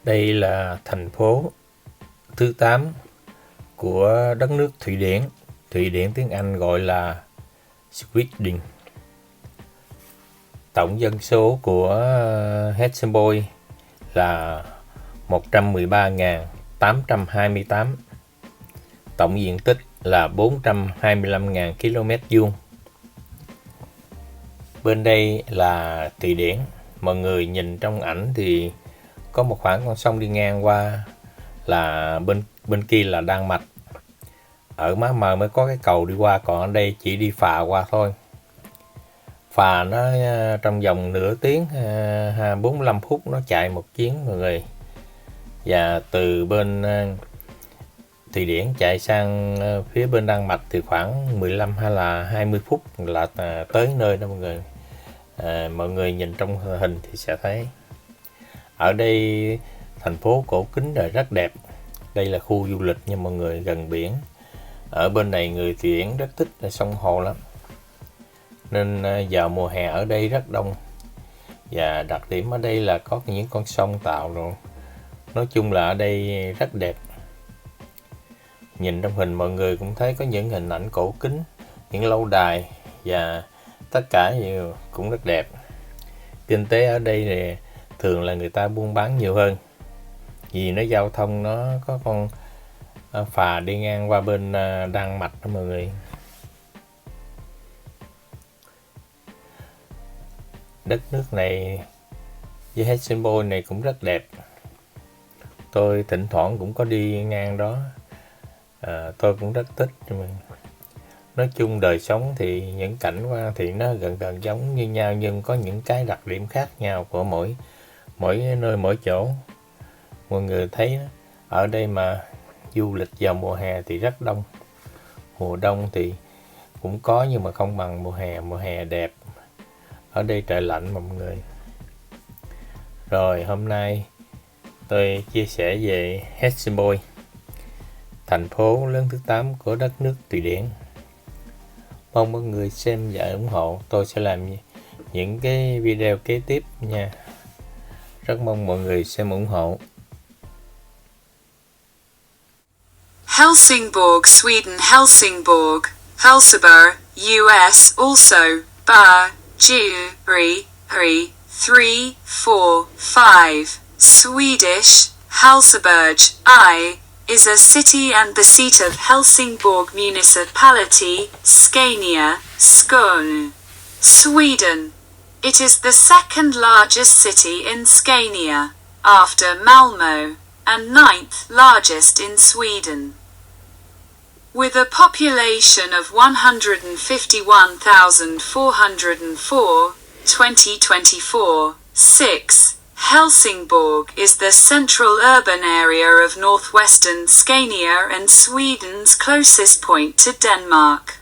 Đây là thành phố thứ 8 của đất nước Thụy Điển. Thụy Điển tiếng Anh gọi là Sweden. Tổng dân số của Helsingborg là 113.828. Tổng diện tích là 425.000 km vuông. Bên đây là Thụy Điển. Mọi người nhìn trong ảnh thì có một khoảng con sông đi ngang qua, là bên kia là Đan Mạch. Ở má mờ mới có cái cầu đi qua, còn ở đây chỉ đi phà qua thôi. Phà nó trong vòng nửa tiếng, 45 phút nó chạy một chuyến mọi người. Và từ bên Thụy Điển chạy sang phía bên Đan Mạch thì khoảng 15 hay là 20 phút là tới nơi đó mọi người. Mọi người nhìn trong hình thì sẽ thấy. Ở đây thành phố cổ kính rồi rất đẹp. Đây là khu du lịch nha mọi người, gần biển. Ở bên này người Thụy Điển rất thích sông hồ lắm, nên vào mùa hè ở đây rất đông. Và đặc điểm ở đây là có những con sông tạo rồi. Nói chung là ở đây rất đẹp. Nhìn trong hình mọi người cũng thấy có những hình ảnh cổ kính, những lâu đài và tất cả cũng rất đẹp. Kinh tế ở đây thì thường là người ta buôn bán nhiều hơn, vì nó giao thông nó có con phà đi ngang qua bên Đan Mạch đó mọi người. Đất nước này với Helsingborg này cũng rất đẹp. Tôi thỉnh thoảng cũng có đi ngang đó. Tôi cũng rất thích. Nói chung đời sống thì những cảnh qua thì nó gần giống như nhau, nhưng có những cái đặc điểm khác nhau của mỗi nơi mỗi chỗ. Mọi người thấy ở đây mà du lịch vào mùa hè thì rất đông. Mùa đông thì cũng có nhưng mà không bằng mùa hè. Mùa hè đẹp. Ở đây trời lạnh mọi người. Rồi hôm nay tôi chia sẻ về Helsingborg, thành phố lớn thứ 8 của đất nước Thụy Điển. Mong mọi người xem và ủng hộ. Tôi sẽ làm những cái video kế tiếp nha. Rất mong mọi người xem ủng hộ. Helsingborg, Sweden. Helsingborg, Helsingborg, US. Also, Ba, Ju, Ri, 3, 4, 5. Swedish, Helsingborg, is a city and the seat of Helsingborg municipality, Skåne, Skåne, Sweden. It is the second largest city in Skåne, after Malmö, and 9th largest in Sweden. With a population of 151,404, 2024, 6, Helsingborg is the central urban area of northwestern Skåne and Sweden's closest point to Denmark.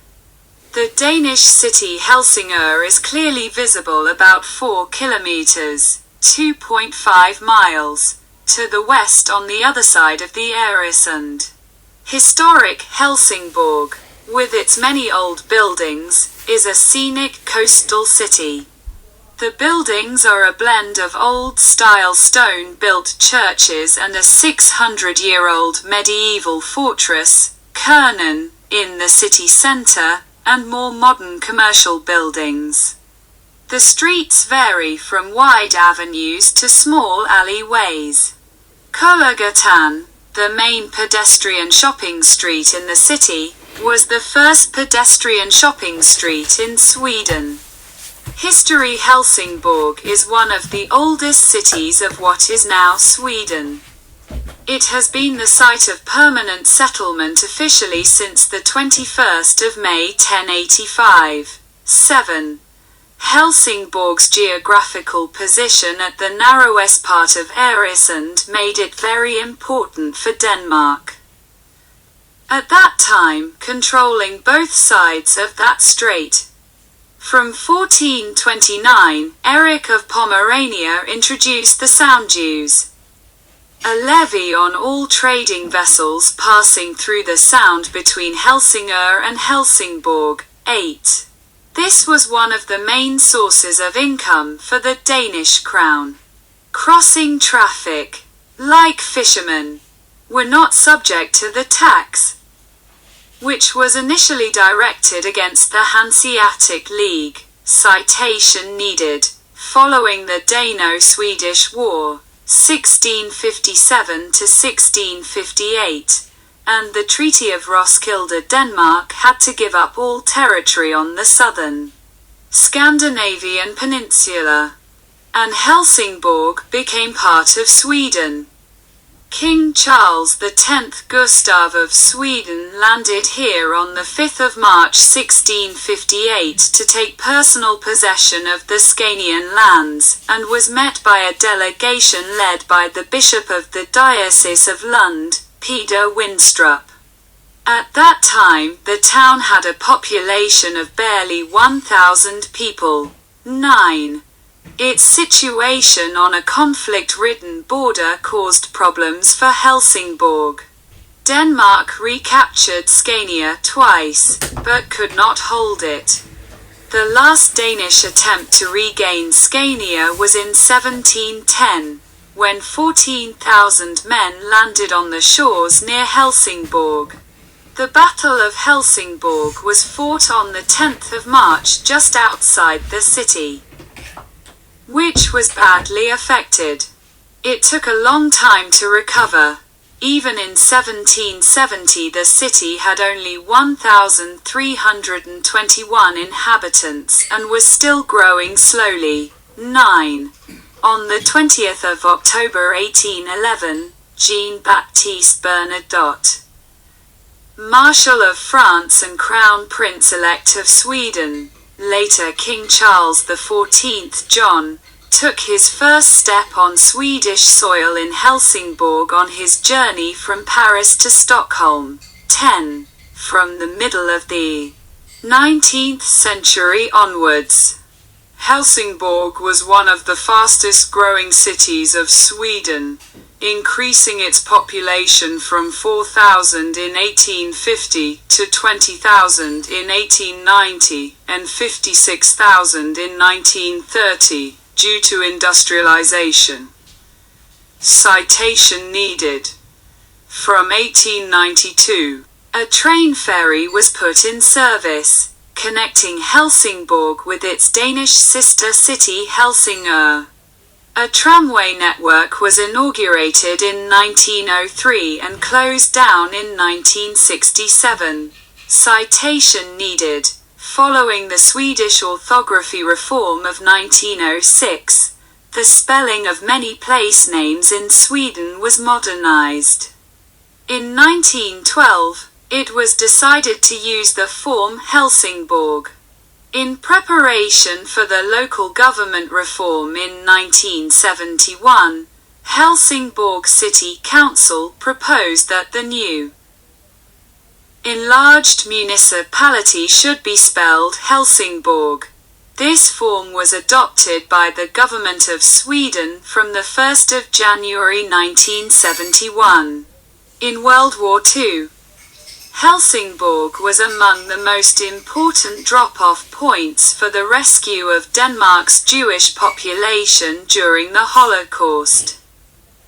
The Danish city Helsingør is clearly visible about 4 kilometers, 2.5 miles, to the west on the other side of the Öresund. Historic Helsingborg, with its many old buildings, is a scenic coastal city. The buildings are a blend of old-style stone-built churches and a 600-year-old medieval fortress, Kärnan, in the city centre, and more modern commercial buildings. The streets vary from wide avenues to small alleyways. Kollagatan, the main pedestrian shopping street in the city, was the first pedestrian shopping street in Sweden. History Helsingborg is one of the oldest cities of what is now Sweden. It has been the site of permanent settlement officially since the 21st of May 1085. 7. Helsingborg's geographical position at the narrowest part of Öresund made it very important for Denmark. At that time, controlling both sides of that strait. From 1429, Eric of Pomerania introduced the sound dues, a levy on all trading vessels passing through the sound between Helsingør and Helsingborg. 8. This was one of the main sources of income for the Danish crown. Crossing traffic. like fishermen, were not subject to the tax, which was initially directed against the Hanseatic League. Citation needed. Following the Dano-Swedish War, 1657 to 1658, and the Treaty of Roskilde, Denmark had to give up all territory on the southern Scandinavian peninsula, and Helsingborg became part of Sweden. King Charles X Gustav of Sweden landed here on the 5th of March 1658 to take personal possession of the Scanian lands, and was met by a delegation led by the Bishop of the Diocese of Lund, Peter Winstrup. At that time, the town had a population of barely 1,000 people. 9. Its situation on a conflict-ridden border caused problems for Helsingborg. Denmark recaptured Scania twice, but could not hold it. The last Danish attempt to regain Scania was in 1710, when 14,000 men landed on the shores near Helsingborg. The Battle of Helsingborg was fought on the 10th of March just outside the city, which was badly affected. It took a long time to recover. Even in 1770 the city had only 1,321 inhabitants and was still growing slowly. 9. On the 20th of October 1811, Jean-Baptiste Bernadotte, Marshal of France and Crown Prince-elect of Sweden, later King Charles XIV John, took his first step on Swedish soil in Helsingborg on his journey from Paris to Stockholm. 10. From the middle of the 19th century onwards, Helsingborg was one of the fastest growing cities of Sweden, increasing its population from 4,000 in 1850 to 20,000 in 1890 and 56,000 in 1930 due to industrialization. Citation needed. From 1892, a train ferry was put in service, connecting Helsingborg with its Danish sister city Helsingør. A tramway network was inaugurated in 1903 and closed down in 1967. Citation needed. Following the Swedish orthography reform of 1906, the spelling of many place names in Sweden was modernized. In 1912, it was decided to use the form Helsingborg. In preparation for the local government reform in 1971, Helsingborg City Council proposed that the new enlarged municipality should be spelled Helsingborg. This form was adopted by the government of Sweden from the 1st of January 1971. In World War II, Helsingborg was among the most important drop-off points for the rescue of Denmark's Jewish population during the Holocaust.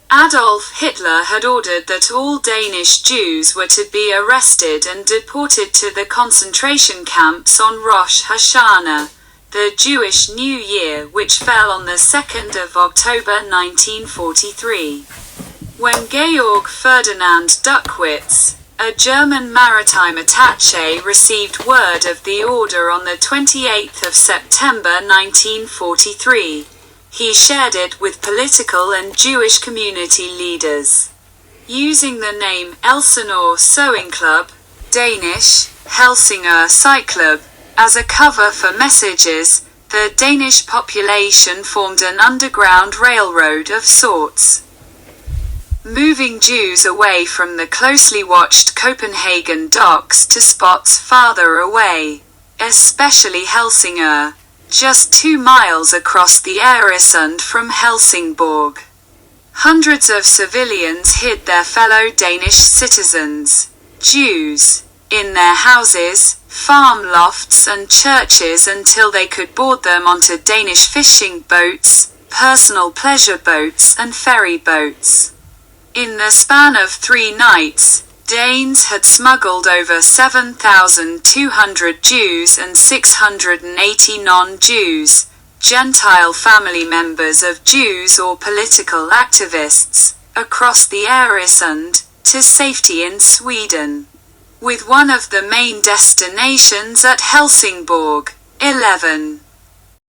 Adolf Hitler had ordered that all Danish Jews were to be arrested and deported to the concentration camps on Rosh Hashanah, the Jewish New Year, which fell on the 2nd of October 1943. When Georg Ferdinand Duckwitz, a German maritime attaché, received word of the order on the 28th of September 1943, he shared it with political and Jewish community leaders. Using the name Elsinore Sewing Club, Danish, Helsingør Syklubb, as a cover for messages, the Danish population formed an underground railroad of sorts, moving Jews away from the closely watched Copenhagen docks to spots farther away, especially Helsingør, just 2 miles across the Öresund from Helsingborg. Hundreds of civilians hid their fellow Danish citizens, Jews, in their houses, farm lofts and churches until they could board them onto Danish fishing boats, personal pleasure boats and ferry boats. In the span of 3 nights, Danes had smuggled over 7,200 Jews and 680 non-Jews, Gentile family members of Jews or political activists, across the Öresund, to safety in Sweden, with one of the main destinations at Helsingborg. 11.